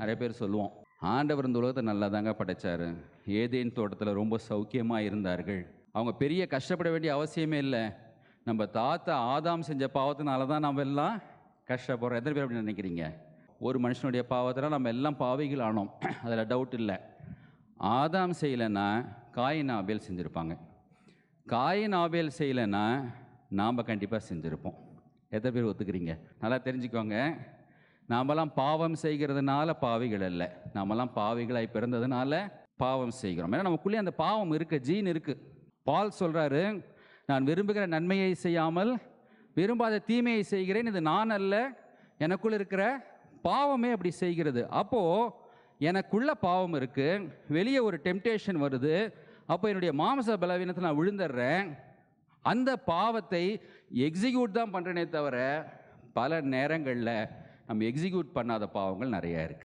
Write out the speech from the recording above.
நிறைய பேர் சொல்லுவோம், ஆண்டவர் இந்த உலகத்தை நல்லா தாங்க படைச்சாரு. ஏதேன் தோட்டத்தில் ரொம்ப சௌக்கியமாக இருந்தார்கள். அவங்க பெரிய கஷ்டப்பட வேண்டிய அவசியமே இல்லை. நம்ம தாத்தா ஆதாம் செஞ்ச பாவத்தினால தான் நம்ம எல்லாம் கஷ்டப்படுறோம். எத்தனை பேர் அப்படி நினைக்கிறீங்க? ஒரு மனுஷனுடைய பாவத்தினால் நம்ம எல்லாம் பாவிகள் ஆனோம். அதில் டவுட் இல்லை. ஆதாம் செய்யலைன்னா காயின் ஆபேல் செஞ்சுருப்பாங்க. காயின் ஆபேல் செய்யலைன்னா நாம் கண்டிப்பாக செஞ்சுருப்போம். எத்தனை பேர் ஒத்துக்கிறீங்க? நல்லா தெரிஞ்சுக்கோங்க. நாமெல்லாம் பாவம் செய்கிறதுனால பாவிகள் அல்ல. நாமெல்லாம் பாவிகளாய் பிறந்ததுனால பாவம் செய்கிறோம். ஏன்னா நமக்குள்ளே அந்த பாவம் இருக்குது, ஜீன் இருக்குது. பால் சொல்கிறாரு, நான் விரும்புகிற நன்மையை செய்யாமல் விரும்பாத தீமையை செய்கிறேன். இது நான் அல்ல, எனக்குள்ள இருக்கிற பாவமே அப்படி செய்கிறது. அப்போது எனக்குள்ள பாவம் இருக்குது, வெளியே ஒரு டெம்டேஷன் வருது. அப்போ என்னுடைய மாம்ச பலவீனத்தை நான் விழுந்துடுறேன். அந்த பாவத்தை எக்ஸிக்யூட் தான் பண்ணுறேனே தவிர பல நேரங்களில் நம்ம எக்ஸிக்யூட் பண்ணாத பாவங்கள் நிறையா இருக்குது.